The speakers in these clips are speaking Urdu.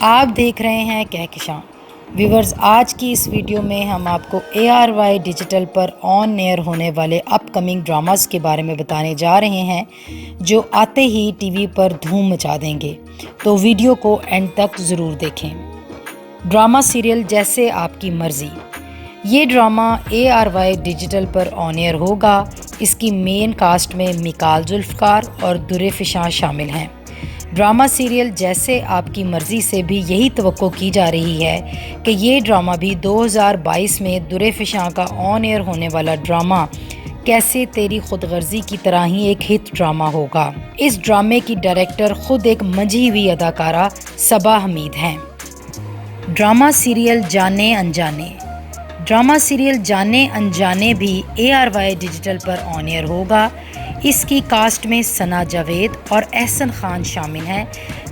آپ دیکھ رہے ہیں کہکشاں ویورز۔ آج کی اس ویڈیو میں ہم آپ کو ARY ڈیجیٹل پر آن ایئر ہونے والے اپ کمنگ ڈراماز کے بارے میں بتانے جا رہے ہیں جو آتے ہی ٹی وی پر دھوم مچا دیں گے، تو ویڈیو کو اینڈ تک ضرور دیکھیں۔ ڈرامہ سیریل جیسے آپ کی مرضی، یہ ڈرامہ ARY ڈیجیٹل پر آن ایئر ہوگا۔ اس کی مین کاسٹ میں میکال ذوالفقار اور در فشاں شامل ہیں۔ ڈرامہ سیریل جیسے آپ کی مرضی سے بھی یہی توقع کی جا رہی ہے کہ یہ ڈرامہ بھی 2022 میں در فشاں کا آن ایئر ہونے والا ڈرامہ کیسے تیری خود غرضی کی طرح ہی ایک ہٹ ڈرامہ ہوگا۔ اس ڈرامے کی ڈائریکٹر خود ایک منجھی ہوئی اداکارہ صبا حمید ہیں۔ ڈرامہ سیریل جانے انجانے، ڈرامہ سیریل جانے انجانے بھی ARY ڈیجیٹل پر آن ایئر ہوگا۔ اس کی کاسٹ میں ثنا جاوید اور احسن خان شامل ہیں۔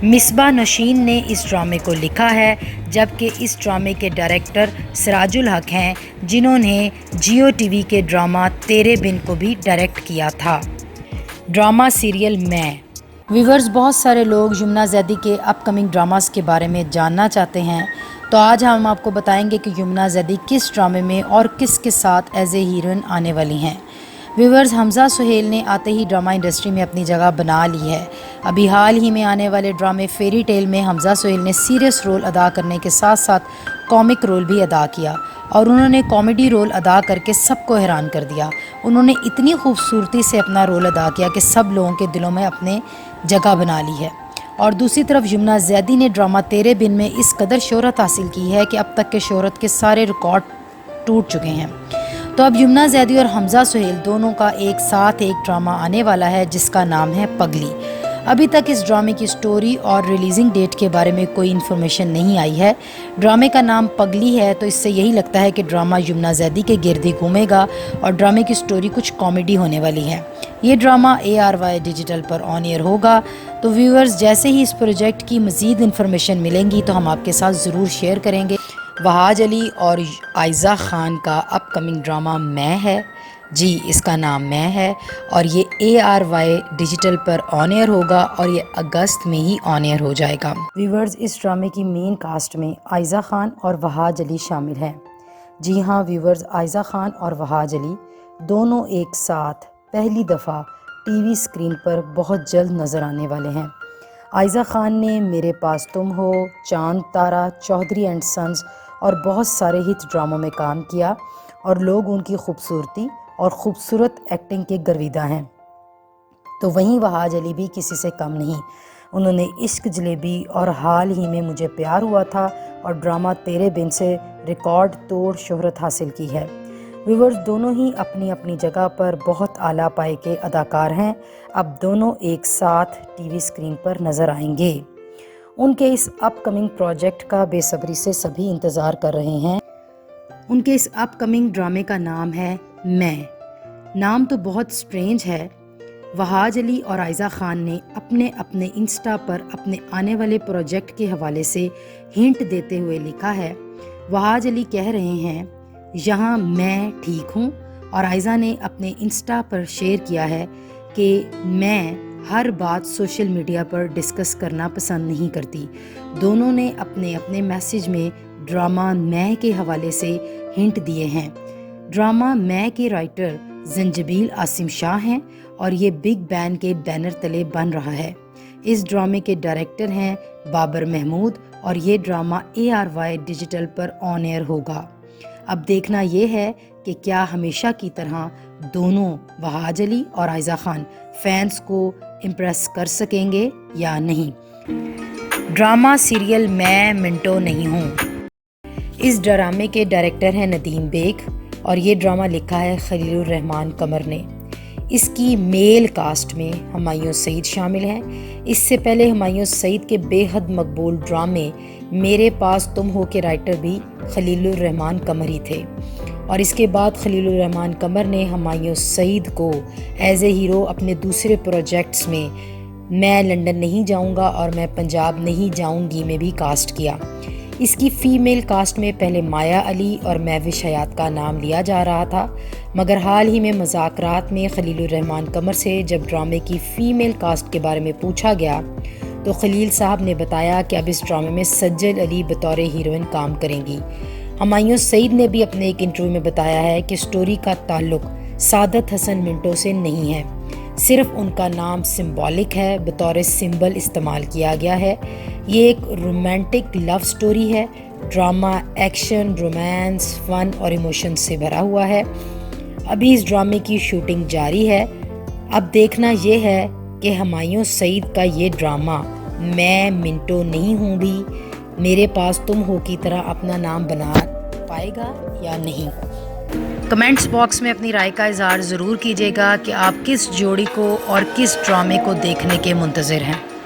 مصباح نوشین نے اس ڈرامے کو لکھا ہے، جبکہ اس ڈرامے کے ڈائریکٹر سراج الحق ہیں، جنہوں نے جیو ٹی وی کے ڈرامہ تیرے بن کو بھی ڈائریکٹ کیا تھا۔ ڈرامہ سیریل میں ویورز، بہت سارے لوگ یمنا زیدی کے اپ کمنگ ڈراماز کے بارے میں جاننا چاہتے ہیں، تو آج ہم آپ کو بتائیں گے کہ یمنا زیدی کس ڈرامے میں اور کس کے ساتھ ایز اے ہیروئن آنے والی ہیں۔ ویورز، حمزہ سہیل نے آتے ہی ڈرامہ انڈسٹری میں اپنی جگہ بنا لی ہے۔ ابھی حال ہی میں آنے والے ڈرامے فیری ٹیل میں حمزہ سہیل نے سیریس رول ادا کرنے کے ساتھ ساتھ کامک رول بھی ادا کیا، اور انہوں نے کامیڈی رول ادا کر کے سب کو حیران کر دیا۔ انہوں نے اتنی خوبصورتی سے اپنا رول ادا کیا کہ سب لوگوں کے دلوں میں اپنے جگہ بنا لی ہے۔ اور دوسری طرف یمنا زیدی نے ڈرامہ تیرے بن میں اس قدر شہرت حاصل کی ہے کہ اب تک کے شہرت کے سارے ریکارڈ ٹوٹ چکے ہیں۔ تو اب یمنا زیدی اور حمزہ سہیل دونوں کا ایک ساتھ ایک ڈرامہ آنے والا ہے جس کا نام ہے پگلی۔ ابھی تک اس ڈرامے کی سٹوری اور ریلیزنگ ڈیٹ کے بارے میں کوئی انفارمیشن نہیں آئی ہے۔ ڈرامے کا نام پگلی ہے، تو اس سے یہی لگتا ہے کہ ڈرامہ یمنا زیدی کے گرد ہی گھومے گا اور ڈرامے کی سٹوری کچھ کامیڈی ہونے والی ہے۔ یہ ڈرامہ ARY ڈیجیٹل پر آن ایئر ہوگا۔ تو ویورز، جیسے ہی اس پروجیکٹ کی مزید انفارمیشن ملیں گی تو ہم آپ کے ساتھ ضرور شیئر کریں گے۔ وہاج علی اور عائزہ خان کا اپ کمنگ ڈرامہ میں ہے، جی اس کا نام میں ہے، اور یہ ARY ڈیجیٹل پر آن ایئر ہوگا اور یہ اگست میں ہی آن ایئر ہو جائے گا۔ ویورز، اس ڈرامے کی مین کاسٹ میں عائزہ خان اور وہاج علی شامل ہیں۔ جی ہاں ویورز، عائزہ خان اور وہاج علی دونوں ایک ساتھ پہلی دفعہ ٹی وی اسکرین پر بہت جلد نظر آنے والے ہیں۔ عائزہ خان نے میرے پاس تم ہو، چاند تارا، چودھری اینڈ سنز اور بہت سارے ہٹ ڈراموں میں کام کیا، اور لوگ ان کی خوبصورتی اور خوبصورت ایکٹنگ کے گرویدہ ہیں۔ تو وہیں وہاج علی بھی کسی سے کم نہیں۔ انہوں نے عشق جلیبی اور حال ہی میں مجھے پیار ہوا تھا اور ڈرامہ تیرے بن سے ریکارڈ توڑ شہرت حاصل کی ہے۔ ویورز، دونوں ہی اپنی اپنی جگہ پر بہت اعلیٰ پائے کے اداکار ہیں۔ اب دونوں ایک ساتھ ٹی وی اسکرین پر نظر آئیں گے۔ ان کے اس اپ کمنگ پروجیکٹ کا بے صبری سے سبھی انتظار کر رہے ہیں۔ ان کے اس اپ کمنگ ڈرامے کا نام ہے میں۔ نام تو بہت سٹرینج ہے۔ وہاج علی اور عائزہ خان نے اپنے اپنے انسٹا پر اپنے آنے والے پروجیکٹ کے حوالے سے ہنٹ دیتے ہوئے لکھا ہے۔ وہاج علی کہہ رہے ہیں یہاں میں ٹھیک ہوں، اور عائزہ نے اپنے انسٹا پر شیئر کیا ہے کہ میں ہر بات سوشل میڈیا پر ڈسکس کرنا پسند نہیں کرتی۔ دونوں نے اپنے اپنے میسج میں ڈرامہ میں کے حوالے سے ہنٹ دیے ہیں۔ ڈرامہ میں کے رائٹر زنجبیل عاصم شاہ ہیں اور یہ بگ بین کے بینر تلے بن رہا ہے۔ اس ڈرامے کے ڈائریکٹر ہیں بابر محمود، اور یہ ڈرامہ ARY ڈیجیٹل پر آن ایئر ہوگا۔ اب دیکھنا یہ ہے کہ کیا ہمیشہ کی طرح دونوں وہاج علی اور عائزہ خان فینس کو امپریس کر سکیں گے یا نہیں۔ ڈرامہ سیریل میں منٹو نہیں ہوں، اس ڈرامے کے ڈائریکٹر ہیں ندیم بیگ، اور یہ ڈرامہ لکھا ہے خلیل الرحمان قمر نے۔ اس کی میل کاسٹ میں ہمایوں سعید شامل ہیں۔ اس سے پہلے ہمایوں سعید کے بے حد مقبول ڈرامے میرے پاس تم ہو کے رائٹر بھی خلیل الرحمان قمر ہی تھے، اور اس کے بعد خلیل الرحمان قمر نے ہمایوں سعید کو ایز اے ہیرو اپنے دوسرے پروجیکٹس میں لندن نہیں جاؤں گا اور میں پنجاب نہیں جاؤں گی میں بھی کاسٹ کیا۔ اس کی فیمیل کاسٹ میں پہلے مایا علی اور مہوش حیات کا نام لیا جا رہا تھا، مگر حال ہی میں مذاکرات میں خلیل الرحمان قمر سے جب ڈرامے کی فیمیل کاسٹ کے بارے میں پوچھا گیا تو خلیل صاحب نے بتایا کہ اب اس ڈرامے میں سجل علی بطور ہیروئن کام کریں گی۔ ہمایوں سعید نے بھی اپنے ایک انٹرویو میں بتایا ہے کہ سٹوری کا تعلق سعادت حسن منٹو سے نہیں ہے، صرف ان کا نام سمبولک ہے، بطور سمبل استعمال کیا گیا ہے۔ یہ ایک رومانٹک لو سٹوری ہے۔ ڈرامہ ایکشن، رومانس، فن اور ایموشن سے بھرا ہوا ہے۔ ابھی اس ڈرامے کی شوٹنگ جاری ہے۔ اب دیکھنا یہ ہے کہ ہمایوں سعید کا یہ ڈرامہ میں منٹو نہیں ہوں بھی میرے پاس تم ہو کی طرح اپنا نام بنا پائے گا یا نہیں۔ کمنٹس باکس میں اپنی رائے کا اظہار ضرور کیجیے گا کہ آپ کس جوڑی کو اور کس ڈرامے کو دیکھنے کے منتظر ہیں۔